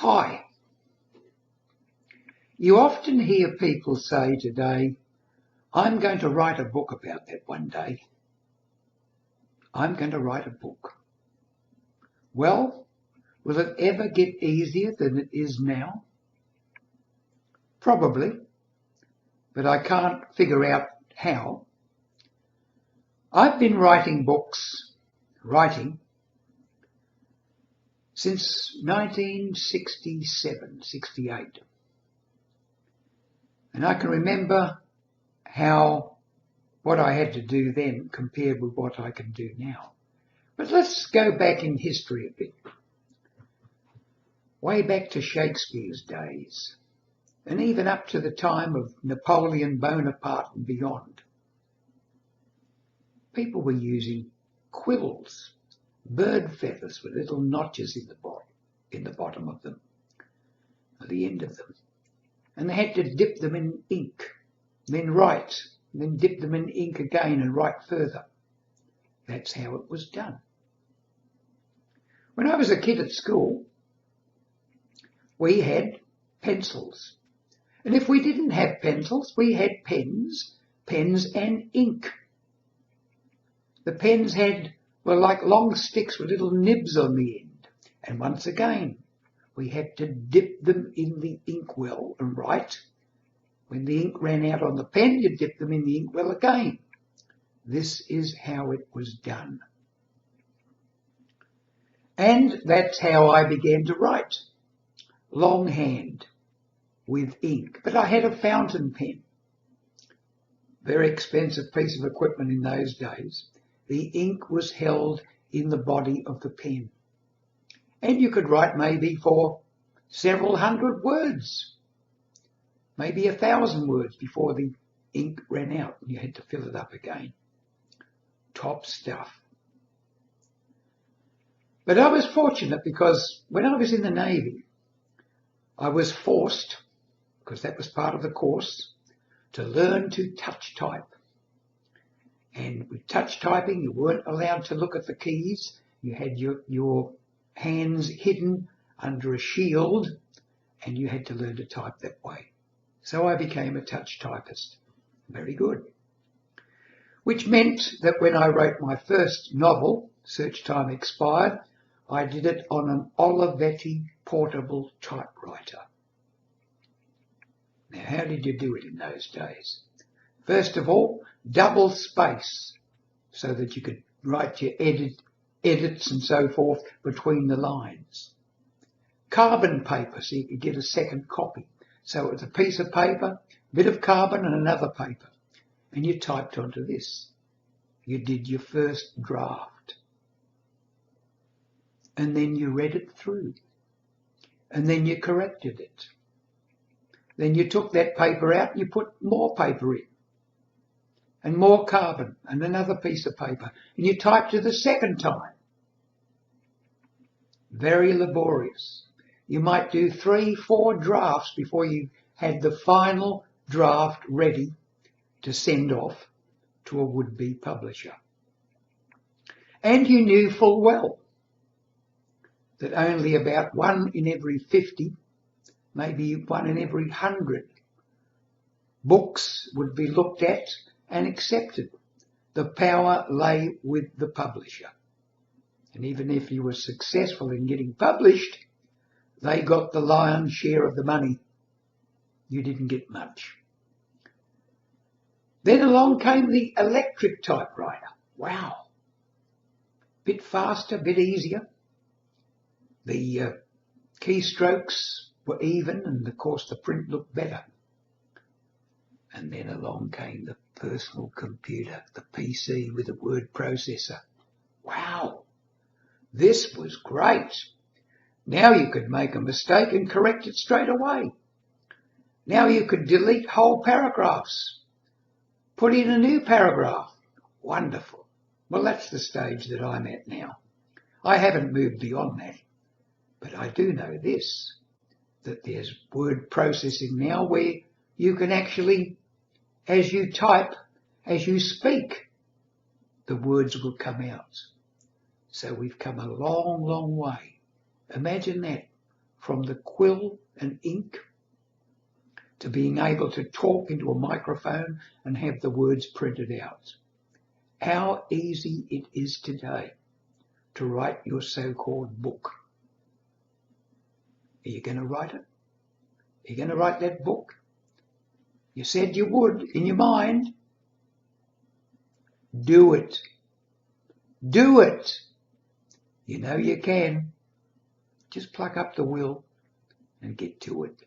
Hi. You often hear people say today, I'm going to write a book about that one day. I'm going to write a book. Well, will it ever get easier than it is now? Probably, but I can't figure out how. I've been writing books, since 1967, 68. And I can remember what I had to do then compared with what I can do now. But let's go back in history a bit. Way back to Shakespeare's days, and even up to the time of Napoleon Bonaparte and beyond. People were using quills, bird feathers with little notches in the bottom of them, at the end of them. And they had to dip them in ink, then write, and then dip them in ink again and write further. That's how it was done. When I was a kid at school, we had pencils. And if we didn't have pencils, we had pens and ink. The pens were like long sticks with little nibs on the end. And once again, we had to dip them in the inkwell and write. When the ink ran out on the pen, you dip them in the inkwell again. This is how it was done. And that's how I began to write. Longhand with ink. But I had a fountain pen. Very expensive piece of equipment in those days. The ink was held in the body of the pen. And you could write maybe for several hundred words. Maybe 1,000 words before the ink ran out and you had to fill it up again. Top stuff. But I was fortunate because when I was in the Navy, I was forced, because that was part of the course, to learn to touch type. And with touch typing, you weren't allowed to look at the keys. You had your hands hidden under a shield, and you had to learn to type that way. So I became a touch typist. Very good. Which meant that when I wrote my first novel, Search Time Expired, I did it on an Olivetti portable typewriter. Now, how did you do it in those days? First of all, double space so that you could write your edits and so forth between the lines. Carbon paper so you could get a second copy. So it was a piece of paper, a bit of carbon and another paper. And you typed onto this. You did your first draft. And then you read it through. And then you corrected it. Then you took that paper out and you put more paper in. And more carbon and another piece of paper. And you typed it a second time. Very laborious. You might do 3, 4 drafts before you had the final draft ready to send off to a would-be publisher. And you knew full well that only about 1 in every 50, maybe 1 in every 100 books would be looked at and accepted. The power lay with the publisher. And even if you were successful in getting published, they got the lion's share of the money. You didn't get much. Then along came the electric typewriter. Wow. Bit faster, bit easier. The keystrokes were even, and of course the print looked better. And then along came the personal computer, the PC with a word processor. Wow, this was great. Now you could make a mistake and correct it straight away. Now you could delete whole paragraphs, put in a new paragraph. Wonderful. Well, that's the stage that I'm at now. I haven't moved beyond that. But I do know this, that there's word processing now where you can actually, as you type, as you speak, the words will come out. So we've come a long, long way. Imagine that. from the quill and ink to being able to talk into a microphone and have the words printed out. How easy it is today to write your so-called book. Are you going to write it? Are you going to write that book? You said you would in your mind. Do it. Do it. You know you can. Just pluck up the will and get to it.